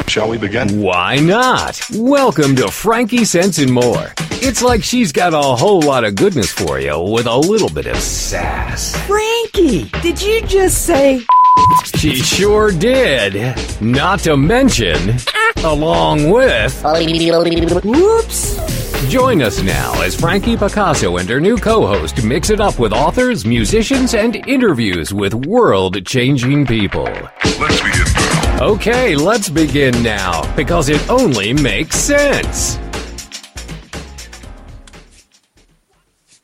Shall we begin? Why not? Welcome to FrankieSense and More. It's like she's got a whole lot of goodness for you with a little bit of sass. Frankie, did you just say... She sure did. Not to mention, along with... Whoops. Join us now as Frankie Picasso and her new co-host mix it up with authors, musicians, and interviews with world-changing people. Let's begin now. Okay, let's begin now, because it only makes sense.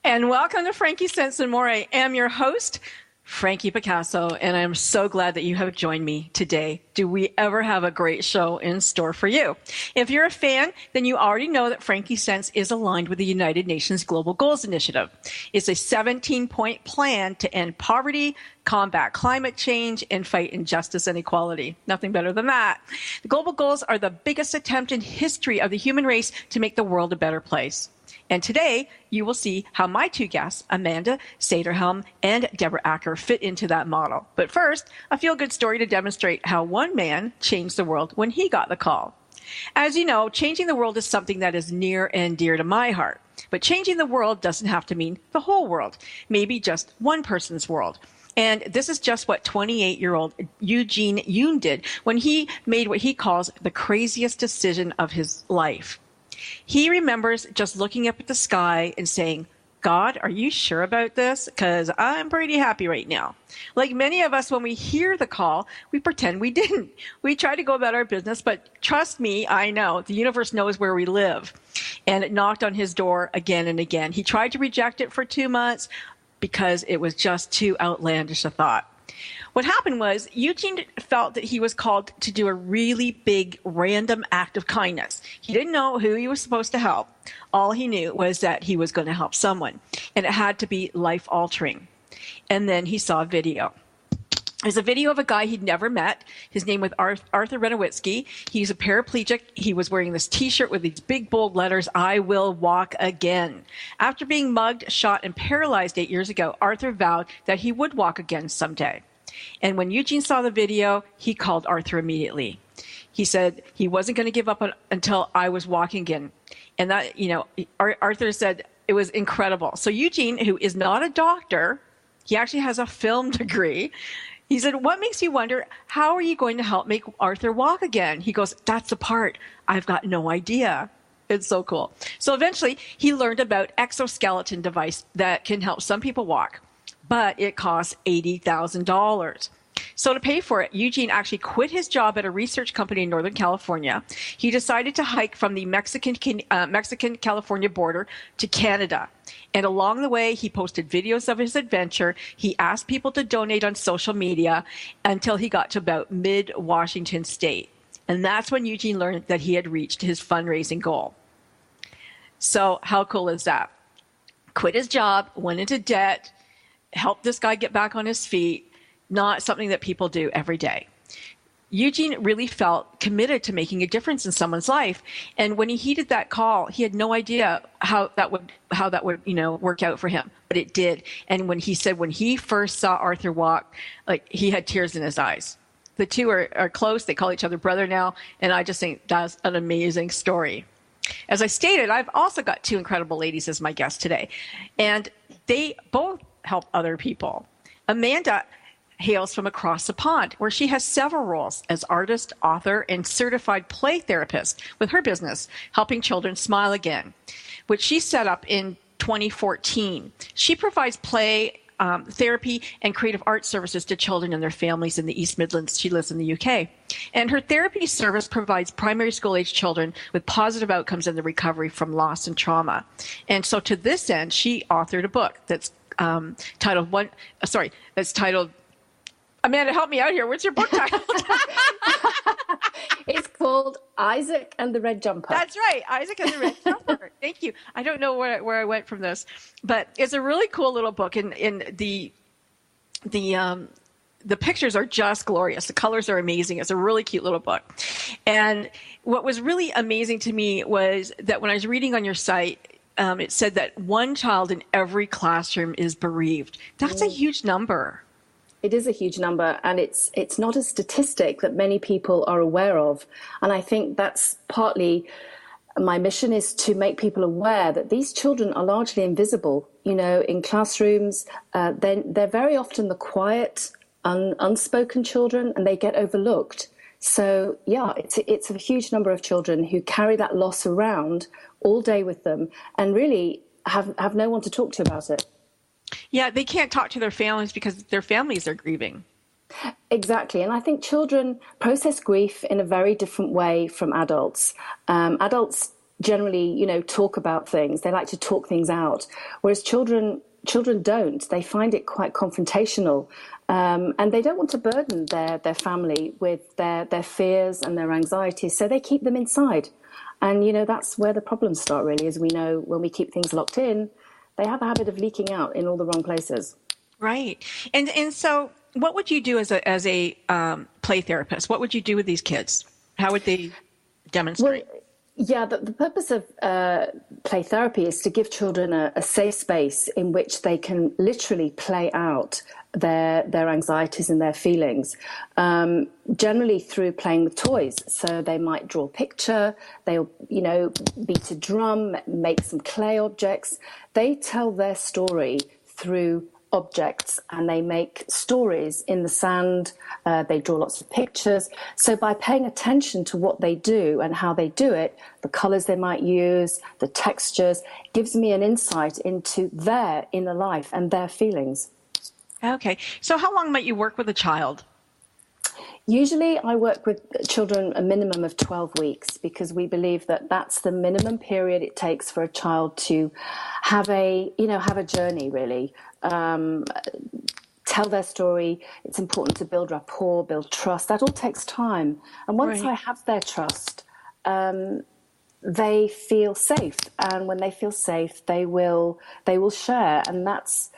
And welcome to FrankieSense and More. I am your host, Frankie Picasso, and I'm so glad that you have joined me today. Do we ever have a great show in store for you? If you're a fan, then you already know that FrankieSense is aligned with the United Nations Global Goals Initiative. It's a 17-point plan to end poverty, combat climate change, and fight injustice and inequality. Nothing better than that. The global goals are the biggest attempt in history of the human race to make the world a better place. And today, you will see how my two guests, Amanda Seyderhelm and Deborah Acker, fit into that model. But first, a feel-good story to demonstrate how one man changed the world when he got the call. As you know, changing the world is something that is near and dear to my heart. But changing the world doesn't have to mean the whole world, maybe just one person's world. And this is just what 28-year-old Eugene Yoon did when he made what he calls the craziest decision of his life. He remembers just looking up at the sky and saying, God, are you sure about this? Because I'm pretty happy right now. Like many of us, when we hear the call, we pretend we didn't. We try to go about our business, but trust me, I know. The universe knows where we live. And it knocked on his door again and again. He tried to reject it for 2 months because it was just too outlandish a thought. What happened was Eugene felt that he was called to do a really big random act of kindness. He didn't know who he was supposed to help. All he knew was that he was going to help someone, and it had to be life-altering. And then he saw a video. There's a video of a guy he'd never met. His name was Arthur Renowitsky. He's a paraplegic. He was wearing this T-shirt with these big bold letters, I will walk again. After being mugged, shot, and paralyzed 8 years ago, Arthur vowed that he would walk again someday. And when Eugene saw the video, he called Arthur immediately. He said he wasn't going to give up until I was walking again. And that, Arthur said it was incredible. So Eugene, who is not a doctor, he actually has a film degree. He said, what makes you wonder, how are you going to help make Arthur walk again? He goes, that's the part. I've got no idea. It's so cool. So eventually, he learned about exoskeleton device that can help some people walk, but it costs $80,000. So to pay for it, Eugene actually quit his job at a research company in Northern California. He decided to hike from the Mexican-California border to Canada. And along the way, he posted videos of his adventure. He asked people to donate on social media until he got to about mid-Washington state. And that's when Eugene learned that he had reached his fundraising goal. So how cool is that? Quit his job, went into debt, helped this guy get back on his feet. Not something that people do every day. Eugene really felt committed to making a difference in someone's life. And when he heeded that call, he had no idea how that would work out for him. But it did. And when he said when he first saw Arthur walk, like he had tears in his eyes. The two are close. They call each other brother now. And I just think that's an amazing story. As I stated, I've also got two incredible ladies as my guests today. And they both help other people. Amanda hails from across the pond, where she has several roles as artist, author, and certified play therapist with her business, Helping Children Smile Again, which she set up in 2014. She provides play therapy and creative art services to children and their families in the East Midlands. She lives in the UK. And her therapy service provides primary school-age children with positive outcomes in the recovery from loss and trauma. And so to this end, she authored a book that's titled Amanda, help me out here. What's your book title? It's called Isaac and the Red Jumper. That's right, Isaac and the Red Jumper. Thank you. I don't know where I went from this, but it's a really cool little book, and the pictures are just glorious. The colors are amazing. It's a really cute little book. And what was really amazing to me was that when I was reading on your site, it said that one child in every classroom is bereaved. That's a huge number. It is a huge number, and it's not a statistic that many people are aware of. And I think that's partly my mission, is to make people aware that these children are largely invisible. You know, in classrooms, they're very often the quiet, unspoken children, and they get overlooked. So, yeah, it's a huge number of children who carry that loss around all day with them and really have no one to talk to about it. Yeah, they can't talk to their families because their families are grieving. Exactly. And I think children process grief in a very different way from adults. Adults generally, you know, talk about things. They like to talk things out, whereas children don't. They find it quite confrontational, and they don't want to burden their family with their fears and their anxieties, so they keep them inside. And, you know, that's where the problems start, really, as we know when we keep things locked in, they have a habit of leaking out in all the wrong places. Right. And so what would you do as a play therapist? What would you do with these kids? How would they demonstrate? Well, yeah, the purpose of play therapy is to give children a safe space in which they can literally play out their anxieties and their feelings, generally through playing with toys. So they might draw a picture, they'll, you know, beat a drum, make some clay objects. They tell their story through objects, and they make stories in the sand. They draw lots of pictures. So by paying attention to what they do and how they do it, the colors they might use, the textures, gives me an insight into their inner life and their feelings. Okay. So how long might you work with a child? Usually I work with children a minimum of 12 weeks, because we believe that that's the minimum period it takes for a child to have a journey, really. Tell their story. It's important to build rapport, build trust. That all takes time. And once I have their trust, they feel safe. And when they feel safe, they will share. And that's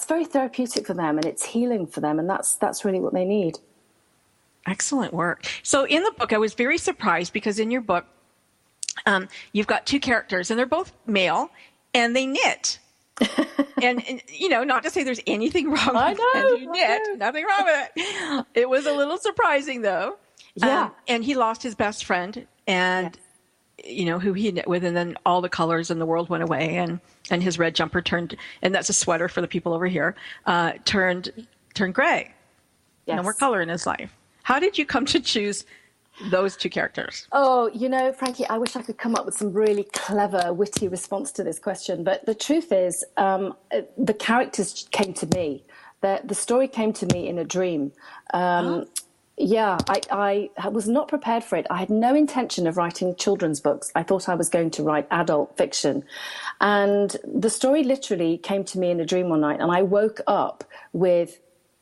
very therapeutic for them, and it's healing for them. And that's really what they need. Excellent work. So in the book, I was very surprised because in your book, you've got two characters, and they're both male, and they knit. and you know, not to say there's anything wrong with it. You knit, nothing wrong with it. It was a little surprising, though. Yeah. And he lost his best friend, and you know, who he knit with, and then all the colors in the world went away, and his red jumper turned, and that's a sweater for the people over here, turned gray. Yes. No more color in his life. How did you come to choose those two characters? Oh, you know, Frankie, I wish I could come up with some really clever, witty response to this question. But the truth is, the characters came to me. The story came to me in a dream. Yeah, I was not prepared for it. I had no intention of writing children's books. I thought I was going to write adult fiction. And the story literally came to me in a dream one night. And I woke up with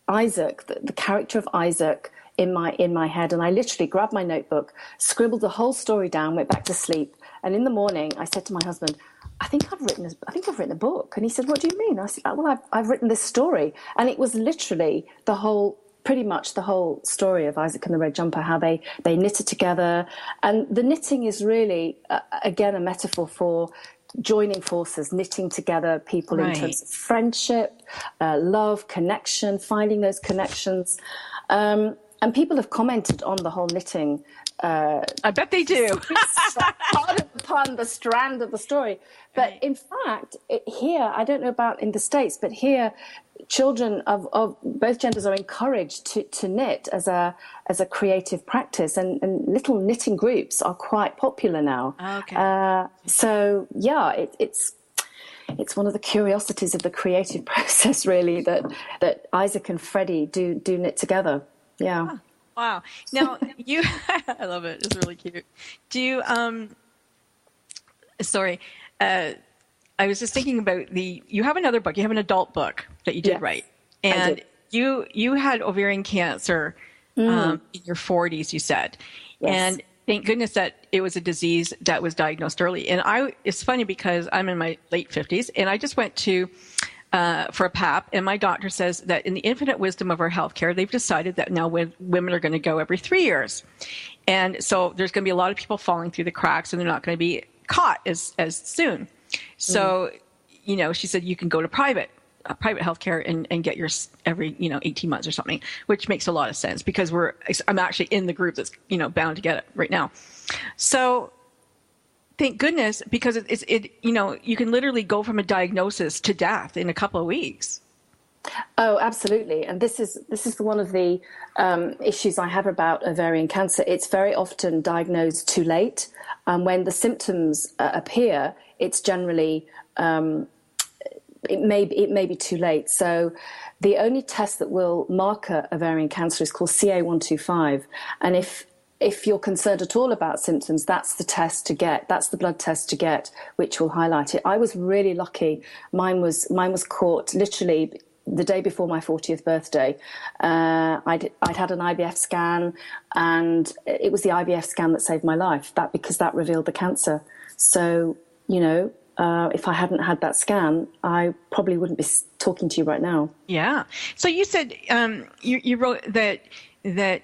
Isaac, the character of Isaac, in my head, and I literally grabbed my notebook, scribbled the whole story down, went back to sleep, and in the morning I said to my husband, I think I've written a book. And he said, what do you mean? I said, well, I've written this story. And it was literally pretty much the whole story of Isaac and the Red Jumper, how they knitted together. And the knitting is really again a metaphor for joining forces, knitting together people in terms of friendship, love, connection, finding those connections. And people have commented on the whole knitting. I bet they do. Part of the pun, the strand of the story. But in fact, here, I don't know about in the States, but here, children of both genders are encouraged to knit as a creative practice, and little knitting groups are quite popular now. Okay. So yeah, it's one of the curiosities of the creative process, really, that Isaac and Freddie do knit together. Yeah. Oh, wow. Now I love it. It's really cute. Do you, I was just thinking about you have another book, you have an adult book that you did write. And you had ovarian cancer in your 40s, you said. Yes. And thank goodness that it was a disease that was diagnosed early. And it's funny because I'm in my late 50s, and I just went to for a PAP, and my doctor says that in the infinite wisdom of our healthcare, they've decided that now women are going to go every 3 years. And so there's going to be a lot of people falling through the cracks, and they're not going to be caught as soon. So, you know, she said, you can go to private. private healthcare and get yours every 18 months or something, which makes a lot of sense because I'm actually in the group that's bound to get it right now. So thank goodness, because you can literally go from a diagnosis to death in a couple of weeks. Oh, absolutely. And this is one of the issues I have about ovarian cancer. It's very often diagnosed too late. When the symptoms appear, it's generally it may be too late. So the only test that will marker ovarian cancer is called CA125. And if you're concerned at all about symptoms, that's the test to get. That's the blood test to get, which will highlight it. I was really lucky. Mine was caught literally the day before my 40th birthday. I'd had an IVF scan, and it was the IVF scan that saved my life. Because that revealed the cancer. So if I hadn't had that scan, I probably wouldn't be talking to you right now. Yeah. So you said you wrote that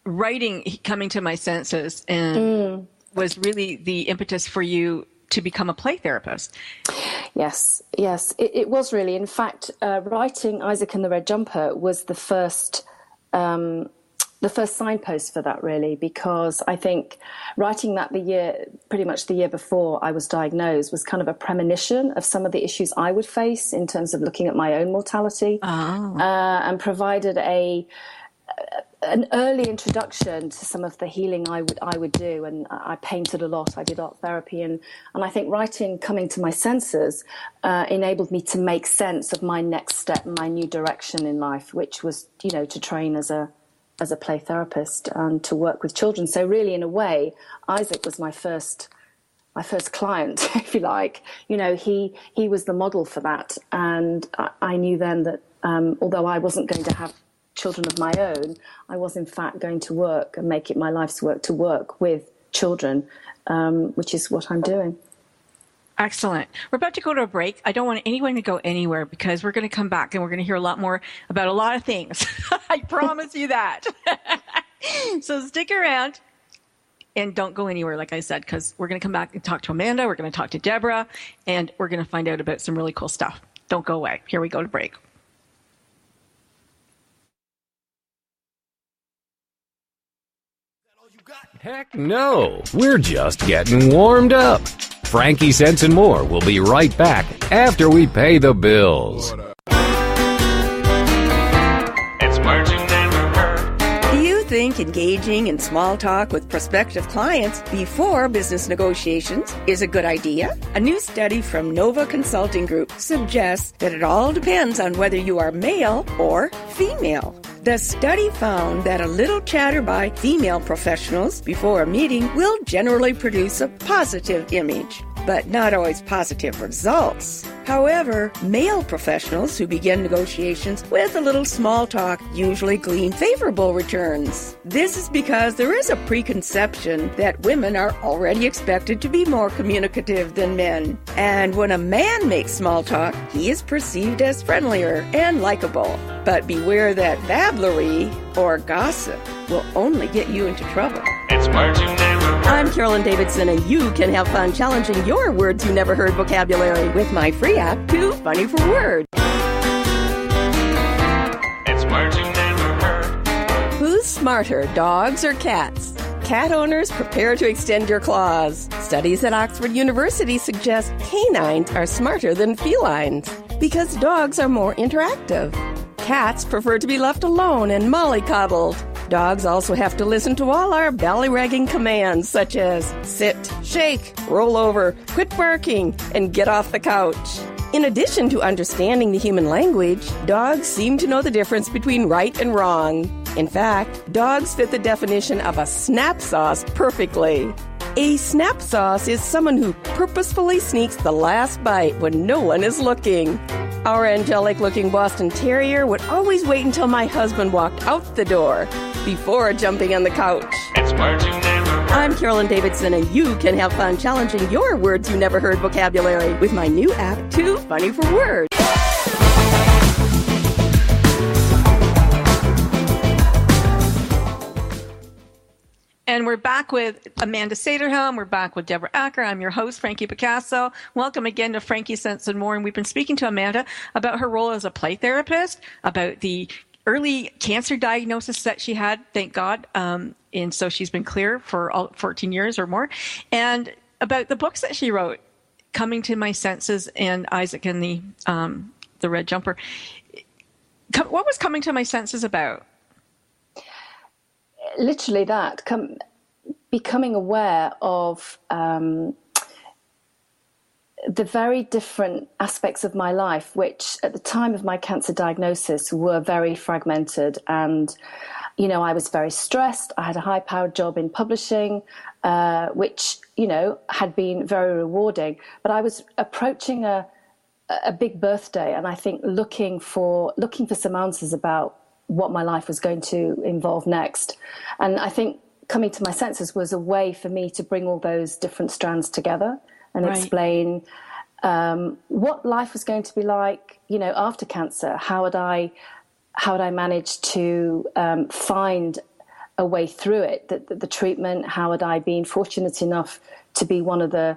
writing Coming to My Senses and was really the impetus for you to become a play therapist. Yes, it was really. In fact, writing Isaac and the Red Jumper was the first signpost for that, really, because I think writing that pretty much the year before I was diagnosed was kind of a premonition of some of the issues I would face in terms of looking at my own mortality, and provided an early introduction to some of the healing I would do. And I painted a lot. I did art therapy, and I think writing Coming to My Senses enabled me to make sense of my next step, my new direction in life, which was to train as a play therapist and to work with children. So really, in a way, Isaac was my first client, if you like. He was the model for that, and I knew then that although I wasn't going to have children of my own, I was in fact going to work and make it my life's work to work with children, which is what I'm doing. Excellent. We're about to go to a break. I don't want anyone to go anywhere because we're going to come back and we're going to hear a lot more about a lot of things. I promise you that. So stick around and don't go anywhere, like I said, because we're going to come back and talk to Amanda. We're going to talk to Deborah, and we're going to find out about some really cool stuff. Don't go away. Here we go to break. Heck no, we're just getting warmed up. FrankieSense and More will be right back after we pay the bills. It's words you never heard. Do you think engaging in small talk with prospective clients before business negotiations is a good idea? A new study from Nova Consulting Group suggests that it all depends on whether you are male or female. The study found that a little chatter by female professionals before a meeting will generally produce a positive image, but not always positive results. However, male professionals who begin negotiations with a little small talk usually glean favorable returns. This is because there is a preconception that women are already expected to be more communicative than men. And when a man makes small talk, he is perceived as friendlier and likable. But beware that babblery or gossip will only get you into trouble. It's words you never heard. I'm Carolyn Davidson, and you can have fun challenging your words you never heard vocabulary with my free app, Too Funny for Words. It's words you never heard. Who's smarter, dogs or cats? Cat owners, prepare to extend your claws. Studies at Oxford University suggest canines are smarter than felines because dogs are more interactive. Cats prefer to be left alone and mollycoddled. Dogs also have to listen to all our ballyragging commands such as sit, shake, roll over, quit barking, and get off the couch. In addition to understanding the human language, dogs seem to know the difference between right and wrong. In fact, dogs fit the definition of a snap sauce perfectly. A snap sauce is someone who purposefully sneaks the last bite when no one is looking. Our angelic-looking Boston Terrier would always wait until my husband walked out the door before jumping on the couch. It's words you never heard. I'm Carolyn Davidson, and you can have fun challenging your words you never heard vocabulary with my new app, Too Funny for Words. And we're back with Amanda Seyderhelm. We're back with Deborah Acker. I'm your host, Frankie Picasso. Welcome again to FrankieSense and More. And we've been speaking to Amanda about her role as a play therapist, about the early cancer diagnosis that she had, thank God. And so she's been clear for 14 years or more. And about the books that she wrote, Coming to My Senses and Isaac and the Red Jumper. What was Coming to My Senses about? Literally that, becoming aware of the very different aspects of my life, which at the time of my cancer diagnosis were very fragmented. And, you know, I was very stressed. I had a high-powered job in publishing, which, you know, had been very rewarding. But I was approaching a big birthday, and I think looking for some answers about what my life was going to involve next. And I think Coming to My Senses was a way for me to bring all those different strands together and explain what life was going to be like, you know, after cancer. How would I manage to find a way through it, the treatment? How had I been fortunate enough to be one of the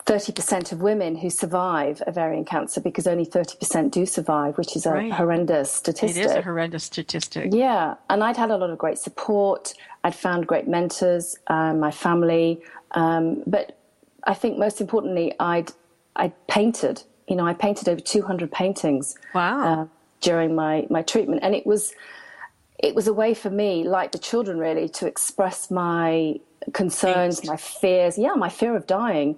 30% of women who survive ovarian cancer, because only 30% do survive, which is a horrendous statistic. It is a horrendous statistic. Yeah, and I'd had a lot of great support. I'd found great mentors, my family, but I think most importantly, I'd painted. You know, I painted over 200 paintings. Wow. During my treatment, and it was a way for me, like the children, really, to express my concerns, my fears, my fear of dying,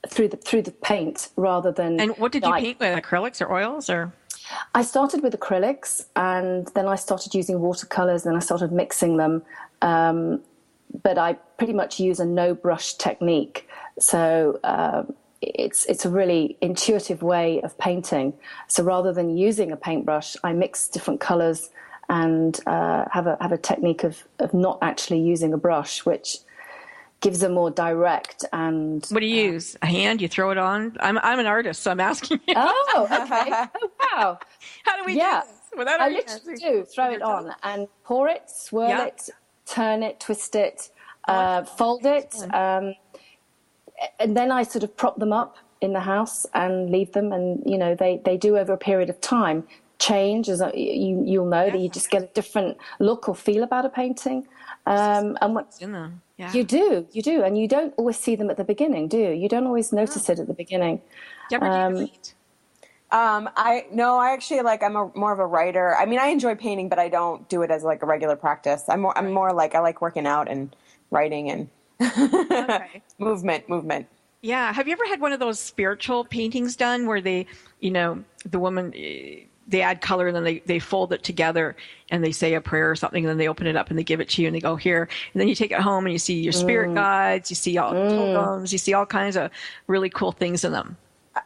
through the paint rather than. And what did you paint with? Acrylics or oils, or? I started with acrylics, and then I started using watercolors, and I started mixing them. But I pretty much use a no brush technique, so it's a really intuitive way of painting. So rather than using a paintbrush, I mix different colors and have a technique of not actually using a brush, which gives a more direct and... What do you use? A hand? You throw it on? I'm an artist, so I'm asking you. Oh, okay. Oh, wow. How do we do this? Without I literally do. Throw it on and pour it, swirl it, turn it, twist it, fold it. And then I sort of prop them up in the house and leave them. And, you know, they do over a period of time change, as you'll know, that you just get a different look or feel about a painting. And what in them. Yeah. You do, and you don't always see them at the beginning, do you? You don't always notice it at the beginning. Deborah, do you paint? I actually I'm more of a writer. I mean, I enjoy painting, but I don't do it as like a regular practice. I'm more like, I like working out and writing and movement. Yeah. Have you ever had one of those spiritual paintings done where they, you know, the woman, they add color and then they fold it together and they say a prayer or something, and then they open it up and they give it to you and they go, here. And then you take it home and you see your spirit guides, you see all totems, you see all kinds of really cool things in them.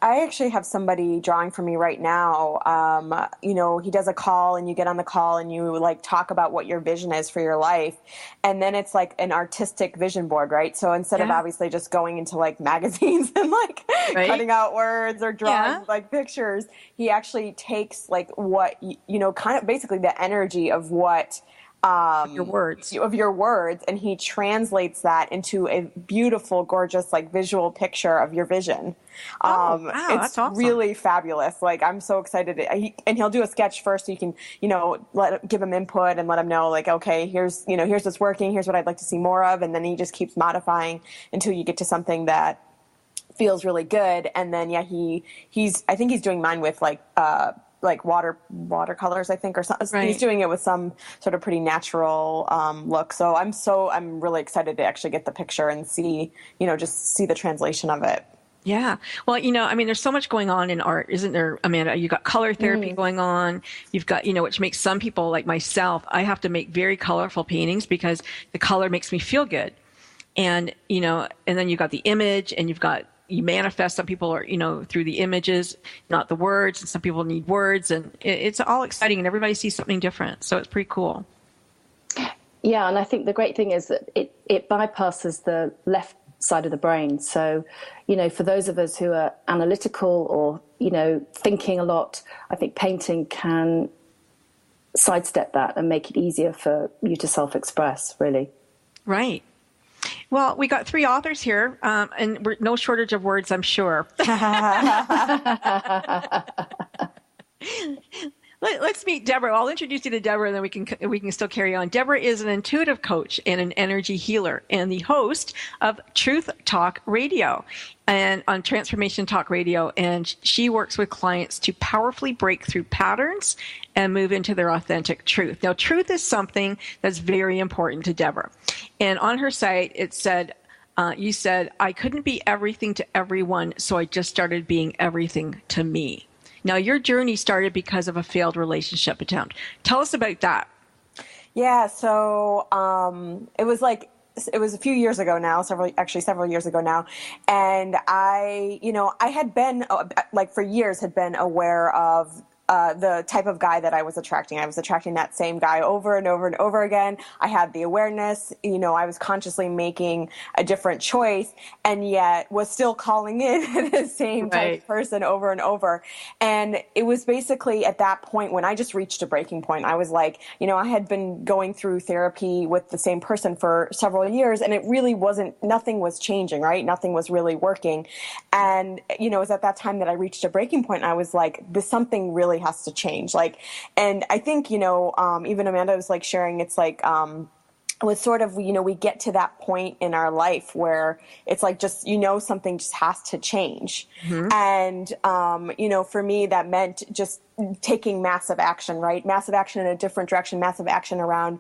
I actually have somebody drawing for me right now. You know, he does a call and you get on the call and you like talk about what your vision is for your life. And then it's like an artistic vision board, right? So instead of obviously just going into like magazines and like cutting out words or drawing like pictures, he actually takes like what, you know, kind of basically the energy of what your words, and he translates that into a beautiful, gorgeous, like visual picture of your vision. Wow, it's that's awesome. Really fabulous. Like, I'm so excited. And he'll do a sketch first, so you can, you know, give him input and let him know, like, okay, here's what's working, here's what I'd like to see more of, and then he just keeps modifying until you get to something that feels really good. And then I think he's doing mine with like watercolors, I think, or something. Right. He's doing it with some sort of pretty natural look. So I'm really excited to actually get the picture and see, you know, just see the translation of it. Yeah. Well, you know, I mean, there's so much going on in art, isn't there, Amanda? You've got color therapy going on. You've got, you know, which makes some people like myself, I have to make very colorful paintings because the color makes me feel good. And, you know, and then you've got the image and you manifest. Some people are, you know, through the images, not the words, and some people need words, and it's all exciting, and everybody sees something different. So it's pretty cool. Yeah, and I think the great thing is that it bypasses the left side of the brain. So, you know, for those of us who are analytical or, you know, thinking a lot, I think painting can sidestep that and make it easier for you to self-express, really. Right. Well, we got 3 authors here, and we're no shortage of words, I'm sure. Let's meet Deborah. I'll introduce you to Deborah, and then we can still carry on. Deborah is an intuitive coach and an energy healer, and the host of Truth Talk Radio, and on Transformation Talk Radio. And she works with clients to powerfully break through patterns and move into their authentic truth. Now, truth is something that's very important to Deborah. And on her site, it said, you said, I couldn't be everything to everyone, so I just started being everything to me. Now, your journey started because of a failed relationship attempt. Tell us about that. Yeah, so it was a few years ago now, several years ago now, and I had been, for years, had been aware of the type of guy that I was attracting. I was attracting that same guy over and over and over again. I had the awareness, I was consciously making a different choice, and yet was still calling in the same type of person over and over. And it was basically at that point when I just reached a breaking point. I was like, I had been going through therapy with the same person for several years, and it really nothing was changing, right? Nothing was really working. And, it was at that time that I reached a breaking point, and I was like, something really has to change. And I think, even Amanda was sharing, it's it was sort of, we get to that point in our life where it's just, something just has to change. Mm-hmm. And, for me, that meant just taking massive action, right? Massive action in a different direction, massive action around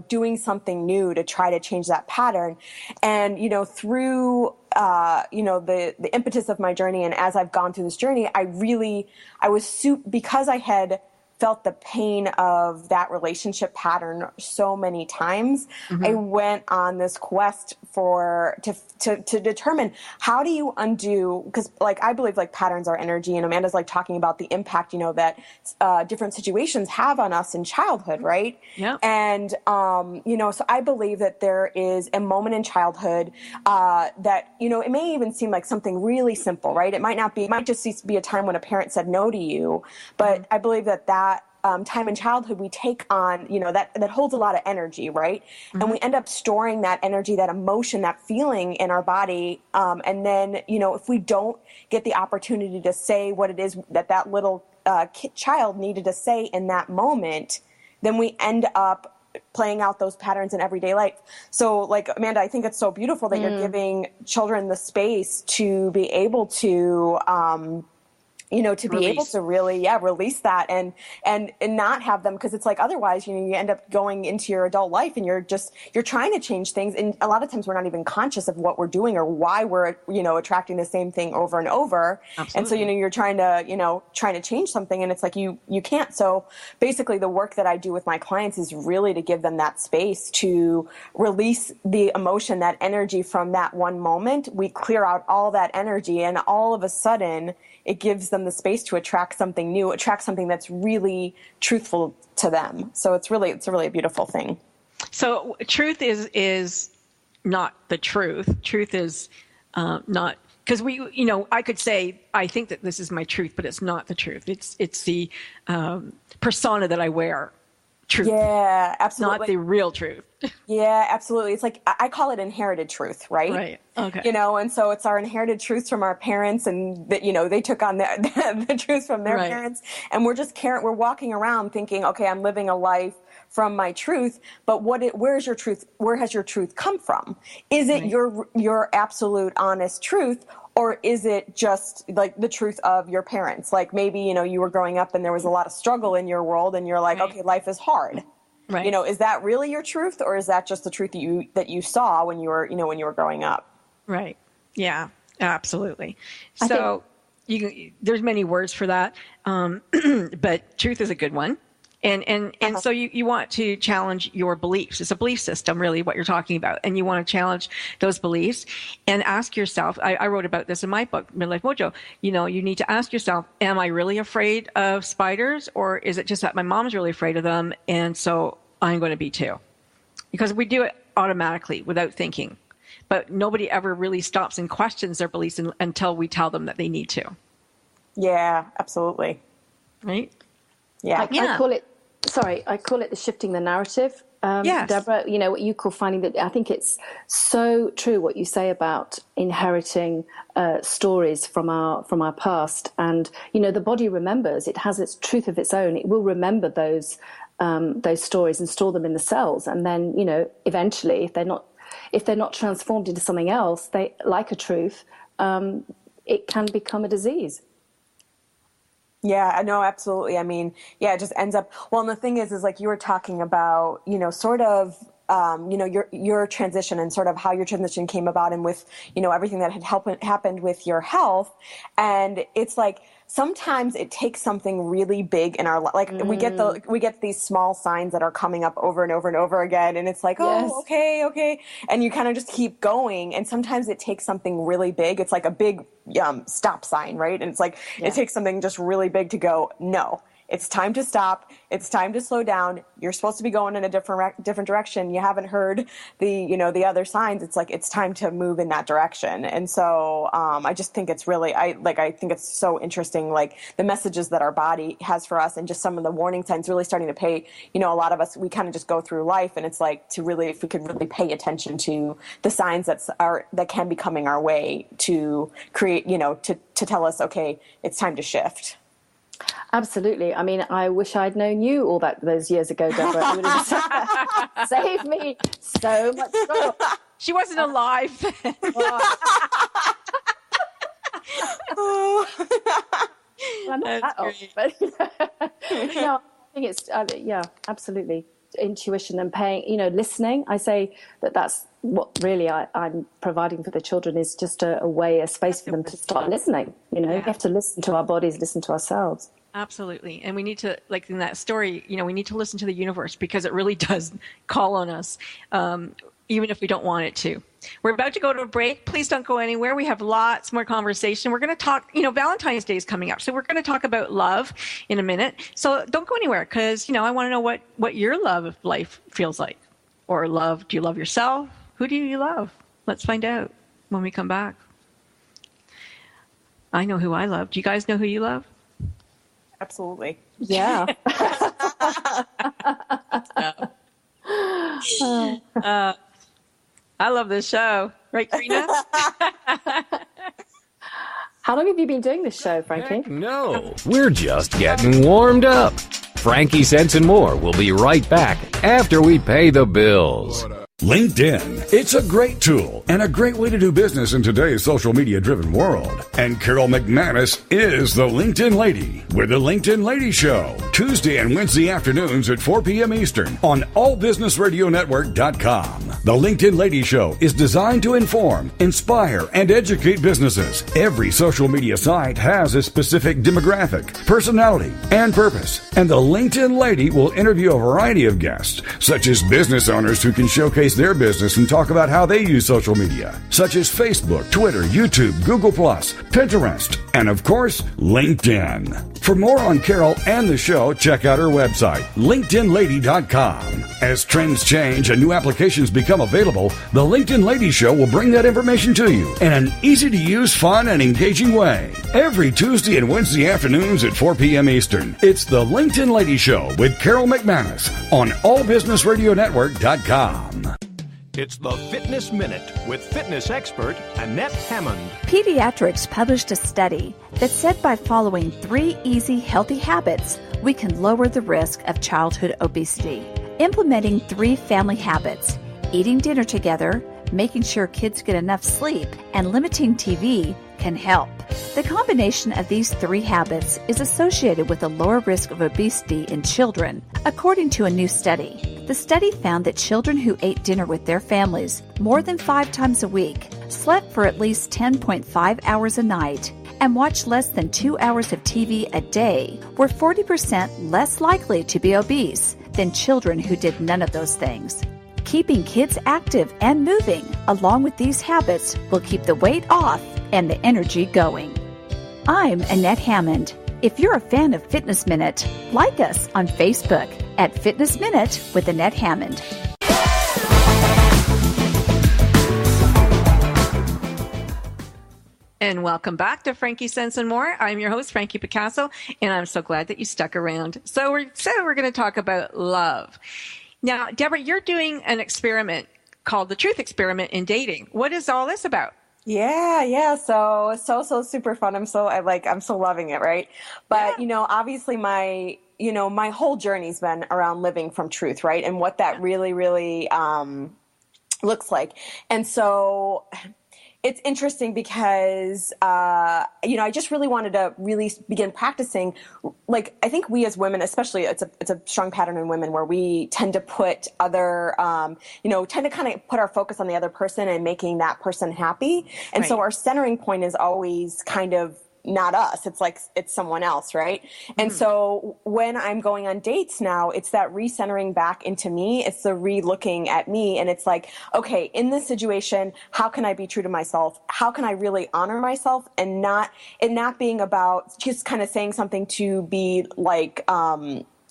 doing something new to try to change that pattern. And, through, the impetus of my journey, and as I've gone through this journey, because I had felt the pain of that relationship pattern so many times, mm-hmm. I went on this quest to determine, how do you undo, because I believe patterns are energy, and Amanda's talking about the impact, that different situations have on us in childhood, right? Yeah. And, so I believe that there is a moment in childhood that, it may even seem like something really simple, right? It might just be a time when a parent said no to you, but mm-hmm. I believe that time in childhood we take on, that holds a lot of energy, right? Mm-hmm. And we end up storing that energy, that emotion, that feeling in our body. And then, if we don't get the opportunity to say what it is that little child needed to say in that moment, then we end up playing out those patterns in everyday life. So Amanda, I think it's so beautiful that you're giving children the space to be able to, be able to really, release that and not have them, because it's otherwise, you end up going into your adult life and you're trying to change things. And a lot of times we're not even conscious of what we're doing or why we're, attracting the same thing over and over. Absolutely. And so, you're trying to change something, and it's you can't. So basically the work that I do with my clients is really to give them that space to release the emotion, that energy from that one moment. We clear out all that energy, and all of a sudden it gives them the space to attract something new, attract something that's really truthful to them. So it's really a beautiful thing. So truth is not the truth. Truth is not, because I could say, I think that this is my truth, but it's not the truth. It's the persona that I wear. Truth. Yeah, absolutely. Not the real truth. Yeah, absolutely. It's I call it inherited truth, right? Right. Okay. And so it's our inherited truths from our parents, and that, they took on the truth from their parents, and we're walking around thinking, okay, I'm living a life from my truth, but where's your truth? Where has your truth come from? Is it your absolute honest truth? Or is it just the truth of your parents? Maybe, you were growing up and there was a lot of struggle in your world, and you're okay, life is hard. Right. Is that really your truth, or is that just the truth that you saw when you were growing up? Right. Yeah, absolutely. So there's many words for that. But truth is a good one. And so you want to challenge your beliefs. It's a belief system, really, what you're talking about. And you want to challenge those beliefs and ask yourself, I wrote about this in my book, Midlife Mojo, you need to ask yourself, am I really afraid of spiders? Or is it just that my mom's really afraid of them, and so I'm going to be too? Because we do it automatically without thinking. But nobody ever really stops and questions their beliefs until we tell them that they need to. Yeah, absolutely. Right? Yeah. I call it Sorry, I call it the shifting the narrative. Yes. Deborah, you know, what you call finding that, I think it's so true what you say about inheriting stories from our past. And, you know, the body remembers, it has its truth of its own. It will remember those stories and store them in the cells. And then, you know, eventually, if they're not transformed into something else, they, like a truth, it can become a disease. Yeah, no, absolutely. I mean, yeah, it just ends up, well, and the thing is like you were talking about, you know, sort of, you know, your transition and sort of how your transition came about and with, you know, everything that had happened with your health. And it's like, sometimes it takes something really big in our life. Like we get these small signs that are coming up over and over and over again. And it's like, Yes. oh, okay. And you kind of just keep going. And sometimes it takes something really big. It's like a big stop sign, right? And it's like, it takes something just really big to go, no, it's time to stop. It's time to slow down. You're supposed to be going in a different direction. You haven't heard the other signs. It's like, it's time to move in that direction. And so I just think it's really, I think it's so interesting, like the messages that our body has for us and just some of the warning signs really starting to pay, you know, a lot of us, we kind of just go through life and it's like to really, if we could really pay attention to the signs that can be coming our way to create, you know, to tell us, okay, it's time to shift. Absolutely. I mean, I wish I'd known you all those years ago, Deborah. It would have saved me so much trouble. She wasn't alive then. I'm not that old, but no, I think it's absolutely intuition and paying. You know, listening. I say that's what really I'm providing for the children is just a space for them to start listening. You know, we have to listen to our bodies, listen to ourselves. Absolutely. And we need to, like in that story, you know, we need to listen to the universe because it really does call on us, even if we don't want it to. We're about to go to a break. Please don't go anywhere. We have lots more conversation. We're going to talk, you know, Valentine's Day is coming up. So we're going to talk about love in a minute. So don't go anywhere because, you know, I want to know what your love life feels like. Or love, do you love yourself? Who do you love? Let's find out when we come back. I know who I love. Do you guys know who you love? Absolutely. Yeah. I love this show. Right, Karina? How long have you been doing this show, Frankie? No, we're just getting warmed up. FrankieSense and more will be right back after we pay the bills. LinkedIn. It's a great tool and a great way to do business in today's social media driven world. And Carol McManus is the LinkedIn Lady with the LinkedIn Lady Show. Tuesday and Wednesday afternoons at 4 p.m. Eastern on allbusinessradionetwork.com. The LinkedIn Lady Show is designed to inform, inspire, and educate businesses. Every social media site has a specific demographic, personality, and purpose. And the LinkedIn Lady will interview a variety of guests, such as business owners who can showcase their business and talk about how they use social media, such as Facebook, Twitter, YouTube, Google+, Pinterest, and of course, LinkedIn. For more on Carol and the show, check out her website, LinkedInLady.com. As trends change and new applications become available, the LinkedIn Lady Show will bring that information to you in an easy-to-use, fun, and engaging way. Every Tuesday and Wednesday afternoons at 4 p.m. Eastern, it's the LinkedIn Lady Show with Carol McManus on allbusinessradionetwork.com. It's the Fitness Minute with fitness expert Annette Hammond. Pediatrics published a study that said by following 3 easy, healthy habits, we can lower the risk of childhood obesity. Implementing 3 family habits, eating dinner together, making sure kids get enough sleep, and limiting TV can help. The combination of these 3 habits is associated with a lower risk of obesity in children, according to a new study. The study found that children who ate dinner with their families more than 5 times a week, slept for at least 10.5 hours a night, and watched less than 2 hours of TV a day were 40% less likely to be obese than children who did none of those things. Keeping kids active and moving along with these habits will keep the weight off and the energy going. I'm Annette Hammond. If you're a fan of Fitness Minute, like us on Facebook at Fitness Minute with Annette Hammond. And welcome back to FrankieSense and More. I'm your host, Frankie Picasso, and I'm so glad that you stuck around. So we're going to talk about love. Now, Deborah, you're doing an experiment called the Truth Experiment in dating. What is all this about? Yeah. So super fun. I'm so loving it, right? But, obviously my whole journey's been around living from truth, right? And what that really, really looks like. And so it's interesting because, I just really wanted to really begin practicing. Like, I think we as women, especially, it's a strong pattern in women where we tend to put tend to kind of put our focus on the other person and making that person happy. And so our centering point is always kind of not us. It's like, it's someone else, right? And so when I'm going on dates now, it's that recentering back into me. It's the re-looking at me. And it's like, okay, in this situation, how can I be true to myself? How can I really honor myself and not being about just kind of saying something to be like,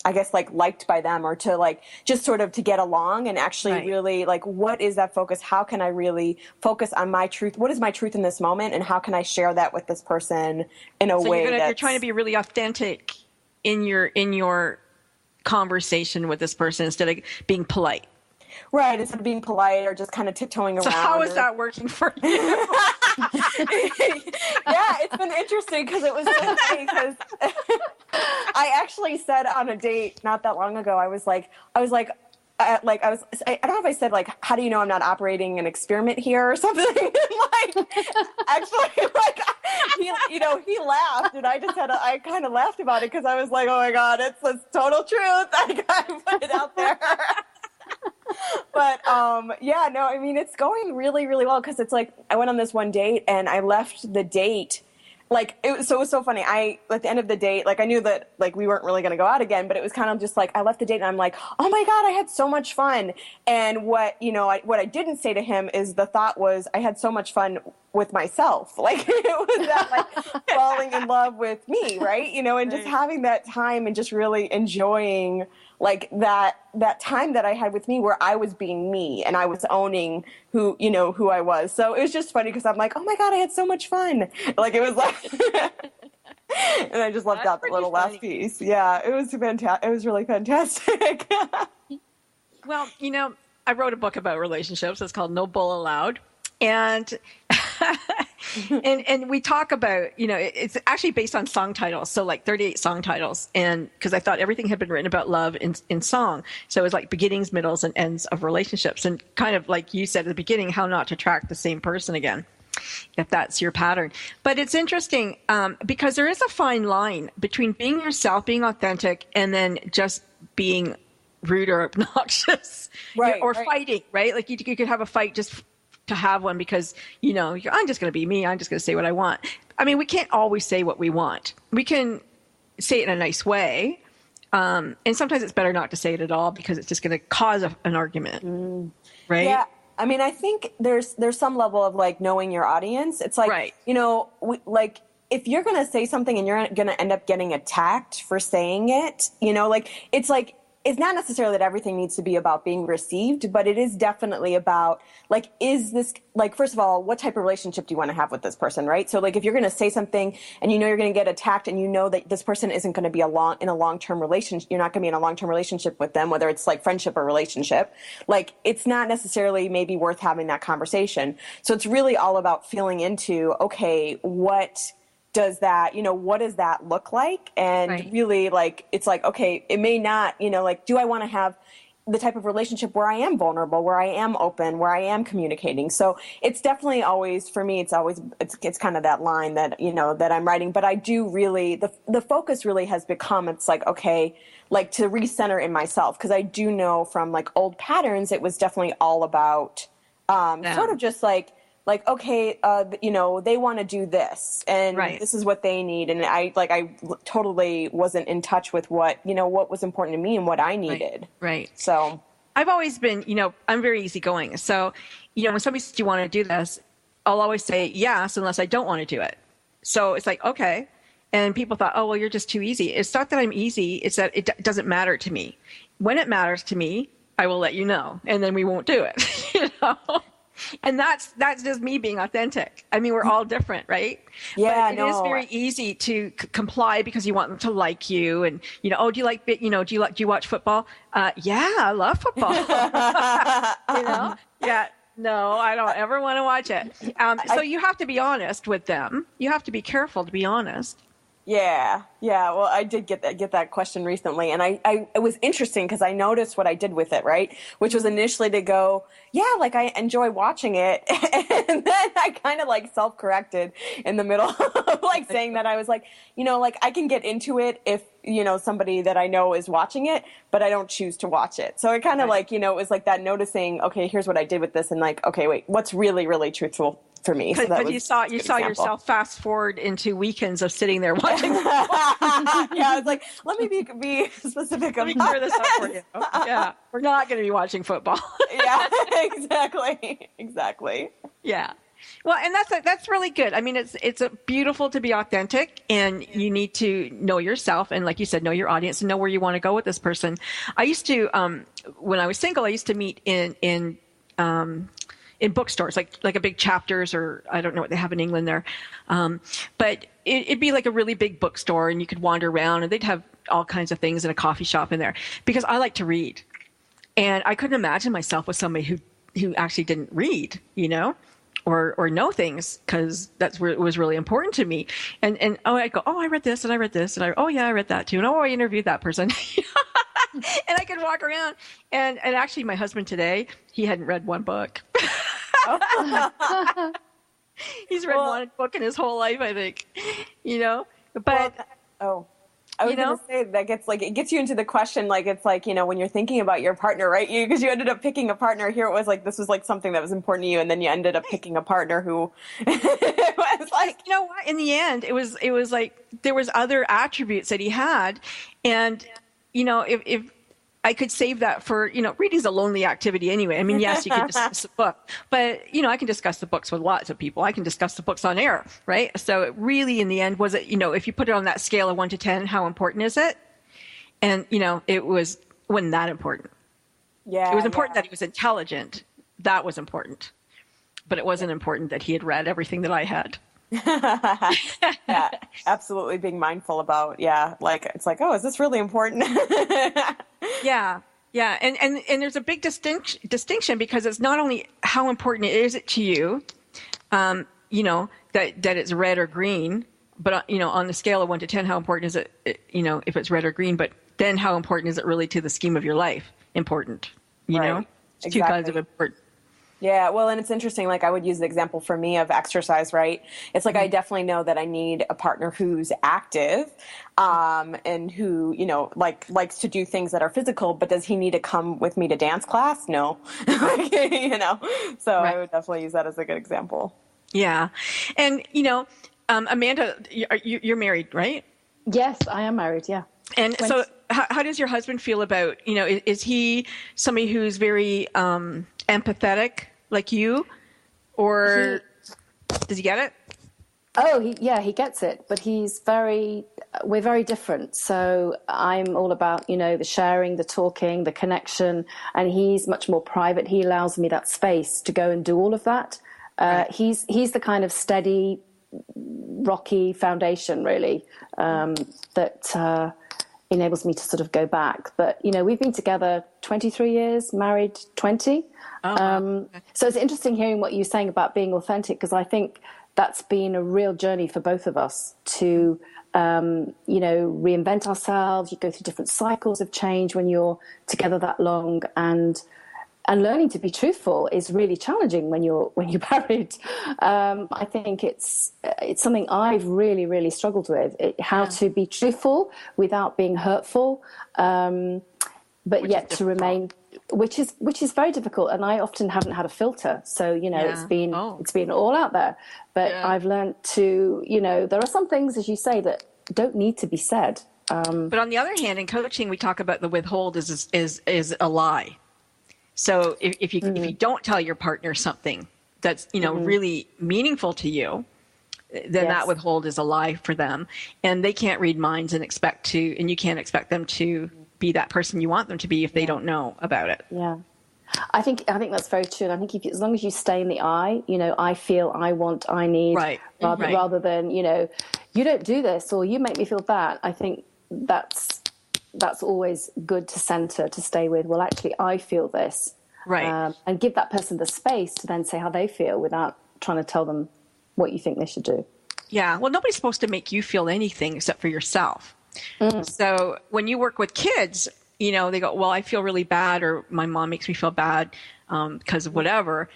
I guess like liked by them or to like just sort of to get along and actually really like, what is that focus? How can I really focus on my truth? What is my truth in this moment? And how can I share that with this person in a way that you're trying to be really authentic in your conversation with this person instead of being polite. Right, instead of being polite or just kind of tiptoeing around. So how is that working for you? Yeah, it's been interesting because it was so funny because I actually said on a date not that long ago, I don't know if I said like, how do you know I'm not operating an experiment here or something? He laughed and I kind of laughed about it because I was like, oh my God, it's the total truth. I put it out there. But it's going really, really well because it's like I went on this one date and I left the date. Like, it was so funny. At the end of the date, like, I knew that, like, we weren't really going to go out again, but it was kind of just like, I left the date and I'm like, oh my God, I had so much fun. And what I didn't say to him is the thought was, I had so much fun with myself. Like, it was that, like, falling in love with me, right? And just having that time and just really enjoying, like, that time that I had with me where I was being me and I was owning who I was. So it was just funny because I'm like, oh my God, I had so much fun. Like, it was like, and I just left out the little last piece. Yeah, it was fantastic. It was really fantastic. Well, I wrote a book about relationships. It's called No Bull Allowed. And and we talk about, it's actually based on song titles. So like 38 song titles. And because I thought everything had been written about love in song. So it was like beginnings, middles, and ends of relationships. And kind of like you said at the beginning, how not to attract the same person again, if that's your pattern. But it's interesting because there is a fine line between being yourself, being authentic, and then just being rude or obnoxious, or fighting, right? Like you could have a fight just to have one because, I'm just going to be me. I'm just going to say what I want. I mean, we can't always say what we want. We can say it in a nice way. And sometimes it's better not to say it at all because it's just going to cause an argument. Right? Yeah. I mean, I think there's some level of like knowing your audience. It's like, if you're going to say something and you're going to end up getting attacked for saying it, it's not necessarily that everything needs to be about being received, but it is definitely about, like, is this, like, first of all, what type of relationship do you want to have with this person, right? So, like, if you're going to say something and you're going to get attacked and you know that this person isn't going to be in a long-term relationship, you're not going to be in a long-term relationship with them, whether it's, like, friendship or relationship, like, it's not necessarily maybe worth having that conversation. So it's really all about feeling into, okay, what does that look like? And really, like, it's like, okay, it may not, like, do I want to have the type of relationship where I am vulnerable, where I am open, where I am communicating? So it's definitely always, for me, it's kind of that line that, that I'm writing. But I do really, the focus really has become, it's like, okay, like to recenter in myself. Because I do know from like old patterns, it was definitely all about sort of just like, okay, they want to do this and this is what they need. And I totally wasn't in touch with what was important to me and what I needed. Right. So I've always been, I'm very easygoing. So, when somebody says, do you want to do this? I'll always say yes, unless I don't want to do it. So it's like, okay. And people thought, oh, well, you're just too easy. It's not that I'm easy. It's that it doesn't matter to me. When it matters to me, I will let you know. And then we won't do it, And that's just me being authentic. I mean, we're all different, right? Yeah, but it is very easy to comply because you want them to like you. And, oh, do you watch football? Yeah, I love football. Yeah. No, I don't ever want to watch it. So you have to be honest with them. You have to be careful to be honest. Yeah. Well, I did get that question recently, and it was interesting because I noticed what I did with it, right? Which was initially to go, yeah, like I enjoy watching it, and then I kind of like self-corrected in the middle of like saying that I was like, like I can get into it if somebody that I know is watching it, but I don't choose to watch it. So it kind of like it was like that noticing, okay, here's what I did with this, and like, okay, wait, what's really, really truthful for me? Because you saw yourself fast forward into weekends of sitting there watching. Yeah, I was like, let me be specific. Let me clear this up for you. Yeah, we're not going to be watching football. Yeah, exactly. Yeah. Well, and that's really good. I mean, it's beautiful to be authentic, and you need to know yourself, and like you said, know your audience and know where you want to go with this person. I used to, when I was single, I used to meet in bookstores, like a big Chapters, or I don't know what they have in England there. But it'd be like a really big bookstore, and you could wander around, and they'd have all kinds of things in a coffee shop in there, because I like to read. And I couldn't imagine myself with somebody who actually didn't read, or know things, because that's where it was really important to me. And I'd go, oh, I read this, and I read this, and I read that too. And I interviewed that person. And I could walk around. And actually, my husband today, he hadn't read one book. He's read one book in his whole life, I think, but I was going to say that it gets you into the question, like, it's like, when you're thinking about your partner, right? Because you ended up picking a partner. Here it was like, this was like something that was important to you. And then you ended up picking a partner who was like, what? In the end, it was like, there was other attributes that he had. And, if I could save that for, reading's a lonely activity anyway. I mean, yes, you can discuss a book, but, I can discuss the books with lots of people. I can discuss the books on air, right? So it really, in the end, was it, if you put it on that scale of 1 to 10, how important is it? And, it wasn't that important. Yeah. It was important that he was intelligent. That was important. But it wasn't important that he had read everything that I had. Yeah, absolutely being mindful about, like, it's like, oh, is this really important? Yeah. And there's a big distinction, because it's not only how important is it to you, that it's red or green, but, on the scale of 1 to 10, how important is it, if it's red or green, but then how important is it really to the scheme of your life? Important, Right. It's two kinds of important. Yeah, well, and it's interesting, like I would use the example for me of exercise, right? It's like I definitely know that I need a partner who's active and who, likes to do things that are physical, but does he need to come with me to dance class? No. So right. I would definitely use that as a good example. Yeah. And, Amanda, you're married, right? Yes, I am married, yeah. And so how does your husband feel about, is he somebody who's very empathetic like you, or does he get it? Oh, he gets it, but we're very different. So I'm all about, the sharing, the talking, the connection, and he's much more private. He allows me that space to go and do all of that. Right. He's the kind of steady, rocky foundation, really, that enables me to sort of go back. But, we've been together 23 years, married 20. So it's interesting hearing what you're saying about being authentic, because I think that's been a real journey for both of us to, reinvent ourselves. You go through different cycles of change when you're together that long, and learning to be truthful is really challenging when you're married. I think it's something I've really, really struggled with, how to be truthful without being hurtful, but yet to remain. Which is very difficult, and I often haven't had a filter. So it's been all out there. But I've learned to there are some things, as you say, that don't need to be said. But on the other hand, in coaching, we talk about the withhold is a lie. So if you don't tell your partner something that's really meaningful to you, then that withhold is a lie for them, and they can't read minds and you can't expect them to be that person you want them to be if they don't know about it. Yeah. I think that's very true. And I think as long as you stay in the I, I feel, I want, I need, rather than, you don't do this or you make me feel bad. I think that's always good to center, to stay with. Well, actually, I feel this. Right. And give that person the space to then say how they feel without trying to tell them what you think they should do. Yeah. Well, nobody's supposed to make you feel anything except for yourself. So when you work with kids, they go, well, I feel really bad, or my mom makes me feel bad because of whatever,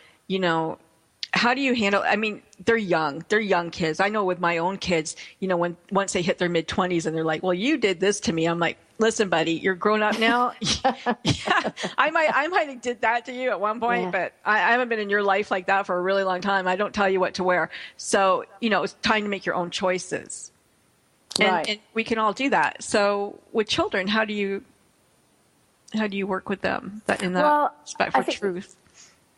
how do you handle, I mean, they're young kids. I know with my own kids, once they hit their mid-20s and they're like, well, you did this to me. I'm like, listen, buddy, you're grown up now. Yeah, I might have did that to you at one point, but I haven't been in your life like that for a really long time. I don't tell you what to wear. So, it's time to make your own choices. And we can all do that. So with children, how do you work with them in that respect for truth?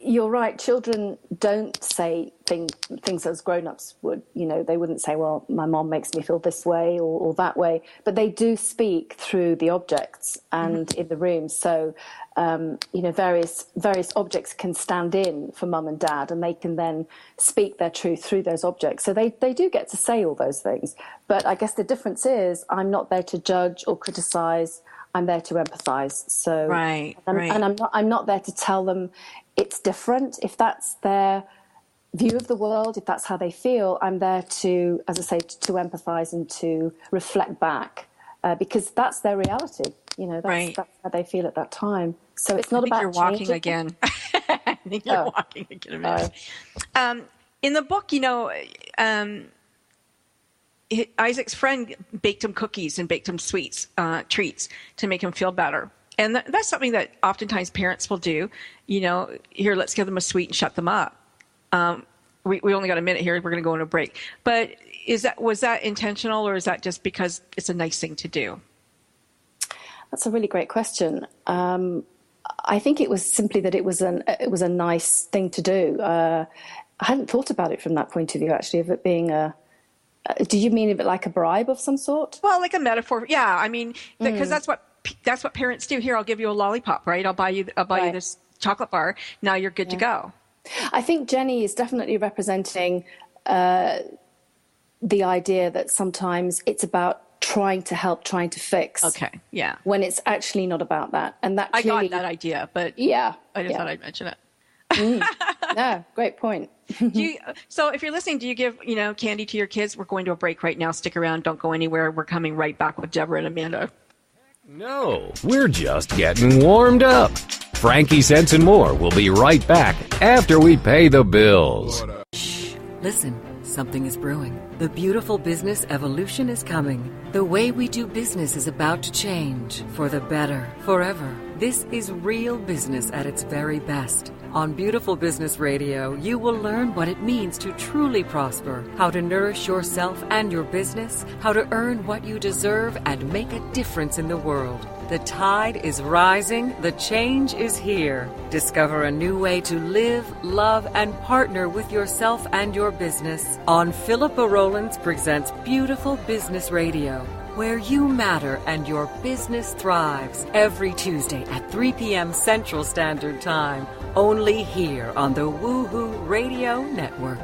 You're right. Children don't say things as grown-ups would. They wouldn't say, well, my mom makes me feel this way or that way. But they do speak through the objects and in the room. So, various objects can stand in for mum and dad, and they can then speak their truth through those objects. So they do get to say all those things. But I guess the difference is I'm not there to judge or criticize. I'm there to empathize. So, and I'm not there to tell them it's different. If that's their view of the world, if that's how they feel, I'm there to, as I say, to empathize and to reflect back, because that's their reality. That's how they feel at that time. So it's not about you're walking again. I think you're walking again. In the book, Isaac's friend baked him cookies and baked him sweets, treats to make him feel better. And that's something that oftentimes parents will do. Here, let's give them a sweet and shut them up. We only got a minute here. We're going to go on a break. But was that intentional, or is that just because it's a nice thing to do? That's a really great question. I think it was simply that it was a nice thing to do. I hadn't thought about it from that point of view, actually, of it being a. Do you mean a bit like a bribe of some sort? Well, like a metaphor. Yeah, I mean, because that's what parents do. Here, I'll give you a lollipop, right? I'll buy you this chocolate bar. Now you're good to go. I think Jenny is definitely representing the idea that sometimes it's about trying to help, trying to fix. Okay, yeah. When it's actually not about that. And that clearly, I got that idea, but I just thought I'd mention it. No, great point. So if you're listening, do you give, candy to your kids? We're going to a break right now. Stick around. Don't go anywhere. We're coming right back with Deborah and Amanda. No, we're just getting warmed up. FrankieSense and more will be right back after we pay the bills. Shh, listen, something is brewing. The beautiful business evolution is coming. The way we do business is about to change for the better, forever. This is real business at its very best. On Beautiful Business Radio, you will learn what it means to truly prosper, how to nourish yourself and your business, how to earn what you deserve and make a difference in the world. The tide is rising, the change is here. Discover a new way to live, love, and partner with yourself and your business on Philippa Rowlands Presents Beautiful Business Radio, where you matter and your business thrives, every Tuesday at 3 p.m. Central Standard Time, only here on the Woohoo Radio Network.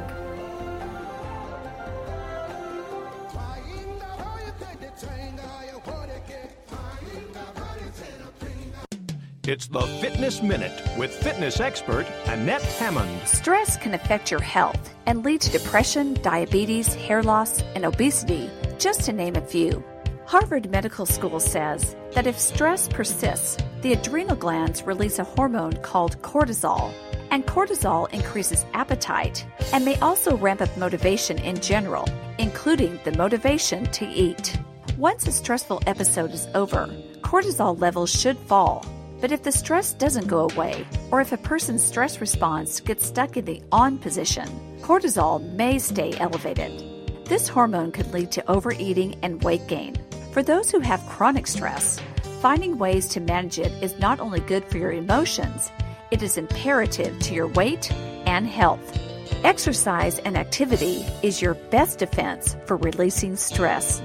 It's the Fitness Minute with fitness expert Annette Hammond. Stress can affect your health and lead to depression, diabetes, hair loss, and obesity, just to name a few. Harvard Medical School says that if stress persists, the adrenal glands release a hormone called cortisol, and cortisol increases appetite and may also ramp up motivation in general, including the motivation to eat. Once a stressful episode is over, cortisol levels should fall. But if the stress doesn't go away, or if a person's stress response gets stuck in the on position, cortisol may stay elevated. This hormone could lead to overeating and weight gain. For those who have chronic stress, finding ways to manage it is not only good for your emotions, it is imperative to your weight and health. Exercise and activity is your best defense for releasing stress.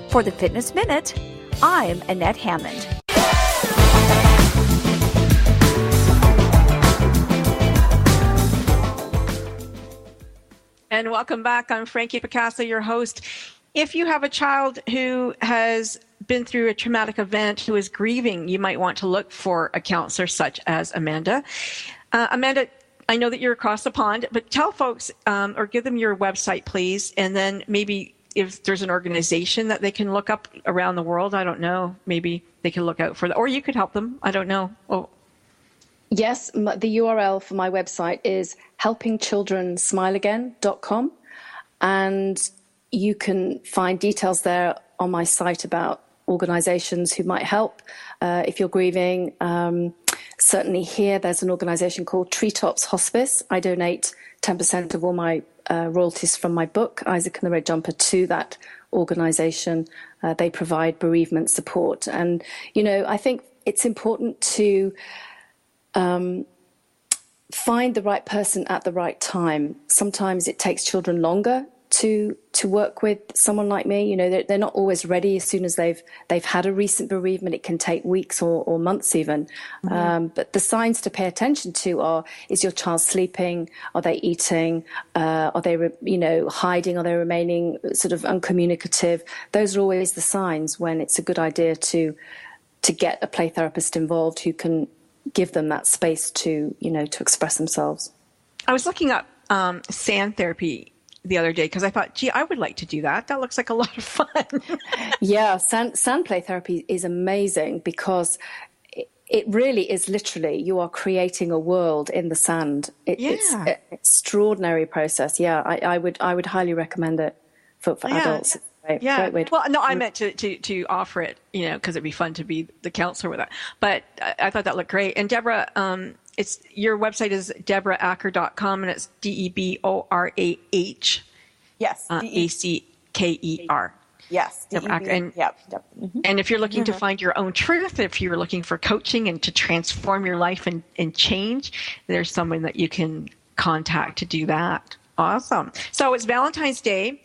For the Fitness Minute, I'm Annette Hammond. and welcome back. I'm Frankie Picasso, your host. If you have a child who has been through a traumatic event, who is grieving, you might want to look for a counselor such as Amanda. Amanda, I know that you're across the pond, but tell folks or give them your website, please, and then maybe if there's an organization that they can look up around the world, I don't know, maybe they can look out for that, or you could help them. I don't know. Oh. Yes, the URL for my website is helpingchildrensmileagain.com, and you can find details there on my site about organizations who might help if you're grieving. Certainly here, there's an organization called Treetops Hospice. I donate 10% of all my royalties from my book, Isaac and the Red Jumper, to that organization. They provide bereavement support. And, you know, I think it's important to find the right person at the right time. Sometimes it takes children longer to work with someone like me. You know, they're not always ready as soon as they've had a recent bereavement. It can take weeks or months even. Mm-hmm. But the signs to pay attention to are: is your child sleeping? Are they eating? Are they hiding? Are they remaining sort of uncommunicative? Those are always the signs when it's a good idea to get a play therapist involved who can give them that space to express themselves. I was looking up sand therapy the other day because I thought, gee, I would like to do that. That looks like a lot of fun. Yeah, sand play therapy is amazing because it really is literally you are creating a world in the sand. It's an extraordinary process. Yeah, I would highly recommend it for adults. Great well, no, I meant to offer it, because it'd be fun to be the counselor with that. But I thought that looked great. And Deborah, your website is deboraacker.com, and it's DEBORAH. Yes. ACKER. Yes. And if you're looking to find your own truth, if you're looking for coaching and to transform your life and change, there's someone that you can contact to do that. Awesome. So it's Valentine's Day.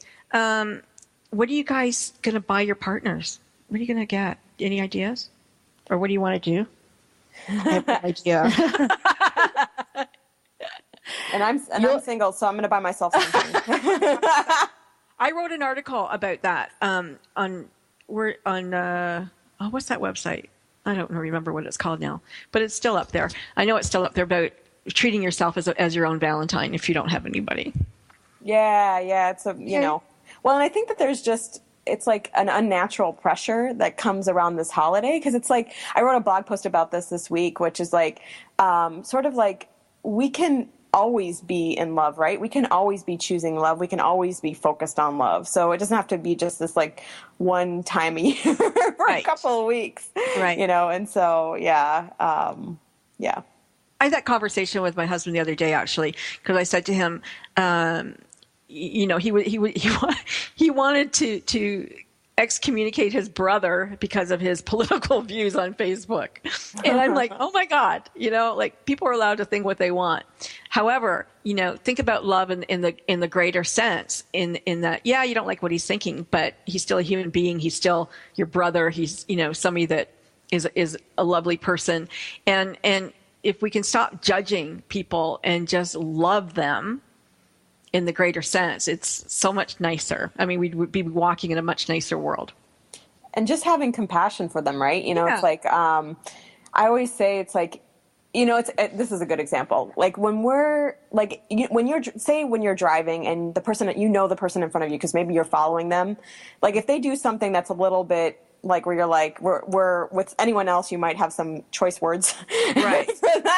What are you guys going to buy your partners? What are you going to get? Any ideas? Or what do you want to do? I have no idea. And I'm single, so I'm going to buy myself something. I wrote an article about that on what's that website? I don't remember what it's called now, but it's still up there. I know it's still up there about treating yourself as your own Valentine if you don't have anybody. Yeah. It's well, and I think that it's like an unnatural pressure that comes around this holiday. Cause it's like, I wrote a blog post about this week, which is like, sort of like we can always be in love, right? We can always be choosing love. We can always be focused on love. So it doesn't have to be just this like one time a year for a couple of weeks, right? And so, yeah. I had that conversation with my husband the other day, actually, because I said to him, he wanted to excommunicate his brother because of his political views on Facebook. And I'm like, oh my God, like people are allowed to think what they want. However, think about love in the greater sense, in that, you don't like what he's thinking, but he's still a human being. He's still your brother. He's, somebody that is a lovely person. And if we can stop judging people and just love them in the greater sense, it's so much nicer. I mean, we would be walking in a much nicer world. And just having compassion for them, right? It's like, I always say it's like, this is a good example. Like when we're like, when you're driving and the person the person in front of you, because maybe you're following them, like if they do something that's a little bit like where you're like, we're with anyone else, you might have some choice words right. for them.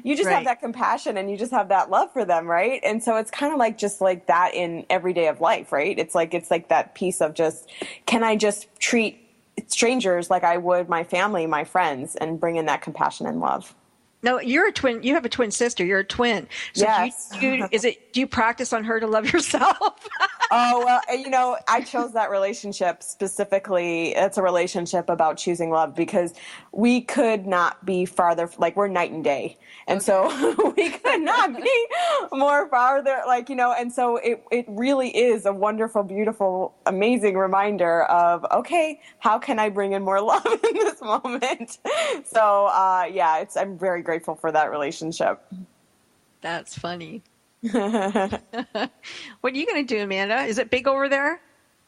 You just have that compassion and you just have that love for them, right? And so it's kind of like just like that in everyday of life, right? It's like that piece of just, can I just treat strangers like I would my family, my friends, and bring in that compassion and love. No, you're a twin. You have a twin sister. You're a twin. So yes. do you practice on her to love yourself? Oh, well, I chose that relationship specifically. It's a relationship about choosing love because we could not be farther, like we're night and day. And so we could not be more farther, and so it really is a wonderful, beautiful, amazing reminder of, okay, how can I bring in more love in this moment? So, I'm very grateful for that relationship. That's funny. What are you going to do, Amanda? Is it big over there?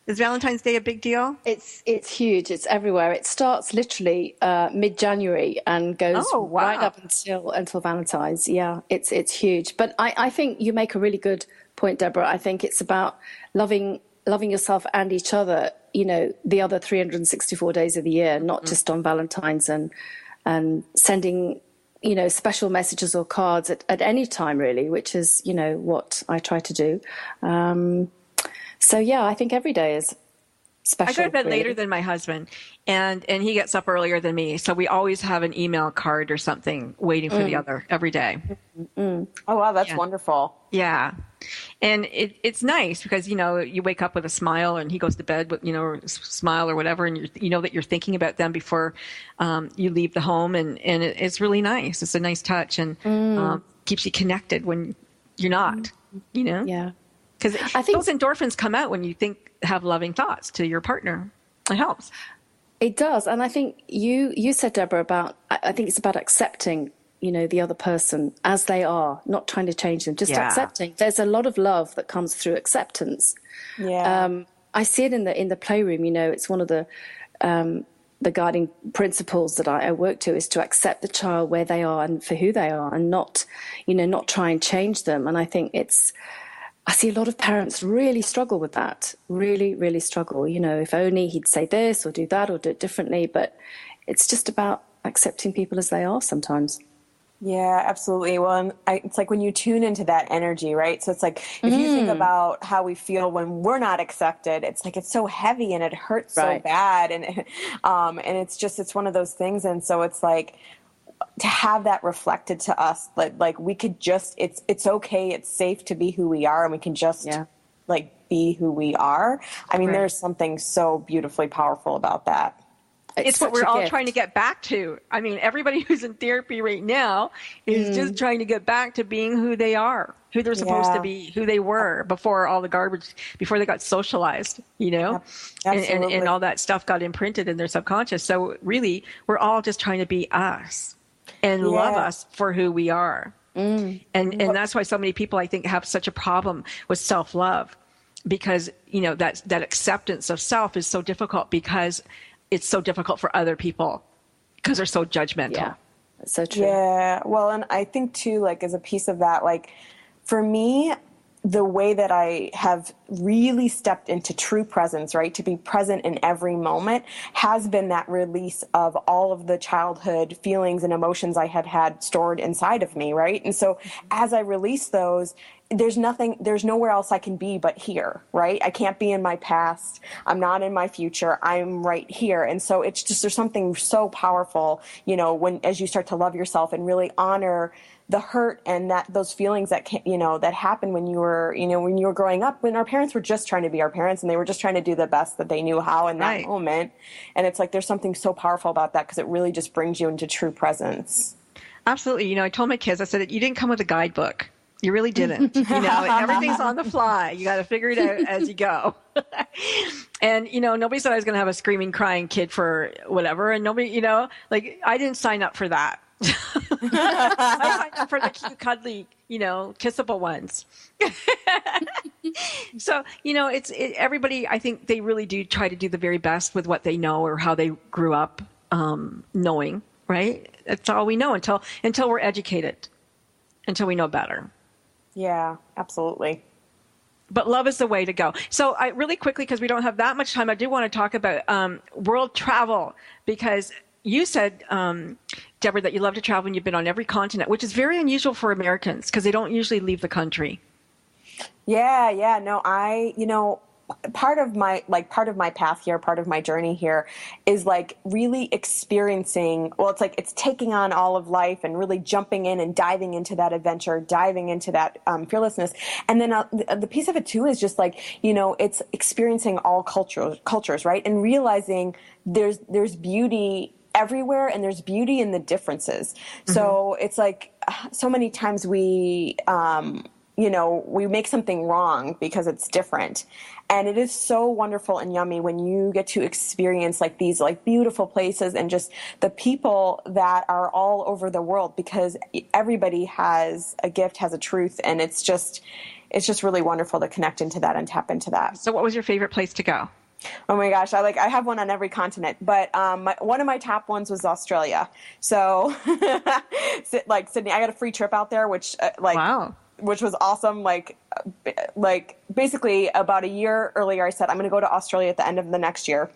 Is Valentine's Day a big deal? It's huge. It's everywhere. It starts literally mid-January and goes right up until Valentine's. Yeah, it's huge. But I think you make a really good point, Deborah. I think it's about loving yourself and each other, the other 364 days of the year, not just on Valentine's, and sending, special messages or cards at any time, really, which is, what I try to do. So, yeah, I think every day is special. I go to bed later than my husband, and he gets up earlier than me. So we always have an email card or something waiting for the other every day. Oh, wow, that's wonderful. Yeah. And it's nice because, you wake up with a smile and he goes to bed with, a smile or whatever. And you know that you're thinking about them before you leave the home. And it's really nice. It's a nice touch and keeps you connected when you're not, Yeah. Because I think those endorphins come out when you have loving thoughts to your partner. It helps. It does. And I think you said, Deborah, I think it's about accepting, the other person as they are, not trying to change them, just accepting. There's a lot of love that comes through acceptance. Yeah. I see it in the playroom. It's one of the guiding principles that I work to is to accept the child where they are and for who they are, and not try and change them. And I think I see a lot of parents really struggle with that, really, really struggle. If only he'd say this or do that or do it differently. But it's just about accepting people as they are sometimes. Yeah, absolutely. Well, it's like when you tune into that energy, right? So it's like if you think about how we feel when we're not accepted, it's like it's so heavy and it hurts so bad. And it's one of those things. And so it's like, to have that reflected to us, like we could just, it's okay, it's safe to be who we are, and we can just be who we are. I mean, there's something so beautifully powerful about that. It's what we're all trying to get back to. I mean, everybody who's in therapy right now is just trying to get back to being who they are, who they're supposed to be, who they were before all the garbage, before they got socialized, and all that stuff got imprinted in their subconscious. So really, we're all just trying to be us and love us for who we are. And that's why so many people, I think, have such a problem with self-love, because, that acceptance of self is so difficult because it's so difficult for other people because they're so judgmental. Yeah, that's so true. Yeah, well, and I think too, like as a piece of that, like for me, the way that I have really stepped into true presence, right, to be present in every moment, has been that release of all of the childhood feelings and emotions I had stored inside of me, right? And so as I release those, there's nowhere else I can be but here, right? I can't be in my past. I'm not in my future. I'm right here. And so it's just, there's something so powerful, as you start to love yourself and really honor the hurt and those feelings that that happened when you were growing up, when our parents were just trying to be our parents and they were just trying to do the best that they knew how in that moment. And it's like, there's something so powerful about that because it really just brings you into true presence. Absolutely. I told my kids, I said, you didn't come with a guidebook. You really didn't. Everything's on the fly. You got to figure it out as you go. And, nobody said I was going to have a screaming, crying kid for whatever. And nobody, I didn't sign up for that. I signed up for the cute, cuddly, kissable ones. So, everybody, I think they really do try to do the very best with what they know or how they grew up knowing, right? That's all we know until we're educated, until we know better. Yeah, absolutely. But love is the way to go. So really quickly, because we don't have that much time, I do want to talk about world travel, because you said, Deborah, that you love to travel and you've been on every continent, which is very unusual for Americans because they don't usually leave the country. Yeah. No, part of my path here, part of my journey here is like really experiencing, it's taking on all of life and really jumping in and diving into that adventure, diving into that fearlessness. And then the piece of it too is just like, it's experiencing all cultures, right? And realizing there's beauty everywhere and there's beauty in the differences. Mm-hmm. So it's like so many times we we make something wrong because it's different. And it is so wonderful and yummy when you get to experience like these like beautiful places and just the people that are all over the world, because everybody has a gift, has a truth. And it's just really wonderful to connect into that and tap into that. So what was your favorite place to go? Oh my gosh, I have one on every continent, but one of my top ones was Australia. So like Sydney, I got a free trip out there, which wow. Which was awesome. Like basically about a year earlier, I said, I'm going to go to Australia at the end of the next year.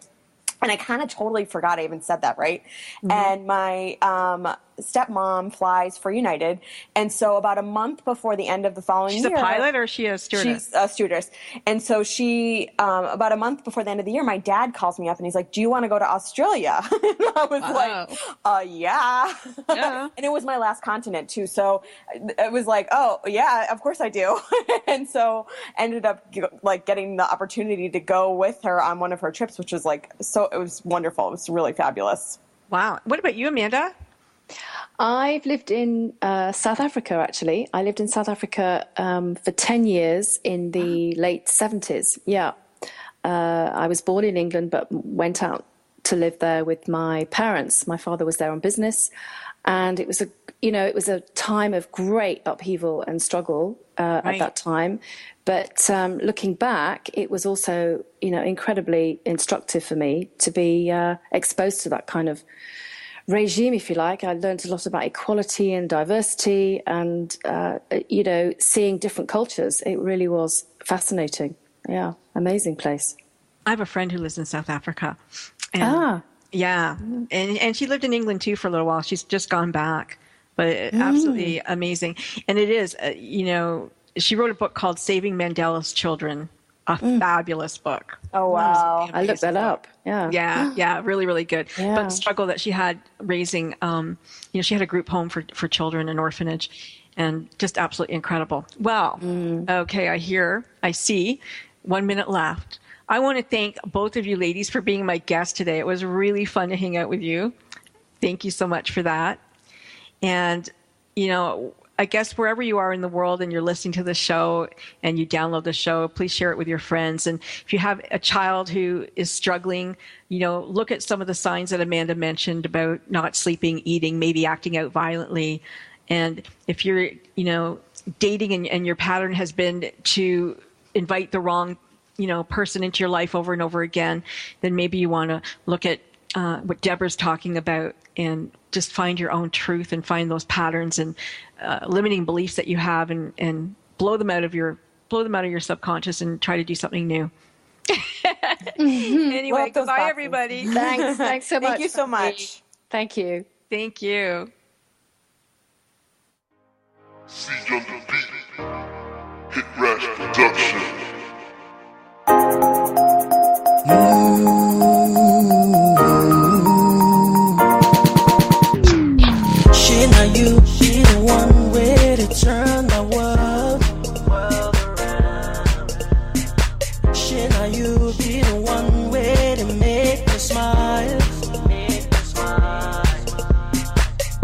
And I kind of totally forgot I even said that, right? Mm-hmm. And my stepmom flies for United. And so about a month before the end of the following year... She's a pilot or is she a stewardess? She's a stewardess. And so she, about a month before the end of the year, my dad calls me up and he's like, do you want to go to Australia? And I was like, yeah. And it was my last continent too. So it was like, oh yeah, of course I do. And so ended up like getting the opportunity to go with her on one of her trips, which was like, so it was wonderful. It was really fabulous. Wow. What about you, Amanda? I've lived in South Africa, actually. I lived in South Africa for 10 years in the late 70s. Yeah. I was born in England, but went out to live there with my parents. My father was there on business. And it was a time of great upheaval and struggle at that time. But looking back, it was also, incredibly instructive for me to be exposed to that kind of regime, if you like. I learned a lot about equality and diversity and, seeing different cultures. It really was fascinating. Yeah, amazing place. I have a friend who lives in South Africa. And, yeah. And she lived in England, too, for a little while. She's just gone back. But absolutely amazing. And it is, she wrote a book called Saving Mandela's Children. A fabulous book. Oh, wow. I looked that up. Yeah. Yeah. Really, really good. Yeah. But the struggle that she had raising, she had a group home for children, an orphanage, and just absolutely incredible. Well, okay, I see 1 minute left. I want to thank both of you ladies for being my guest today. It was really fun to hang out with you. Thank you so much for that. And, I guess wherever you are in the world and you're listening to the show and you download the show, please share it with your friends. And if you have a child who is struggling, look at some of the signs that Amanda mentioned about not sleeping, eating, maybe acting out violently. And if you're, dating and your pattern has been to invite the wrong, person into your life over and over again, then maybe you want to look at what Deborah's talking about and just find your own truth and find those patterns and limiting beliefs that you have and blow them out of your subconscious and try to do something new. Anyway, goodbye, everybody. Thanks so much. Thank you so much. Thank you. Thank you. See on the beat, Hit Rash Production. She not you, she the one with it turn.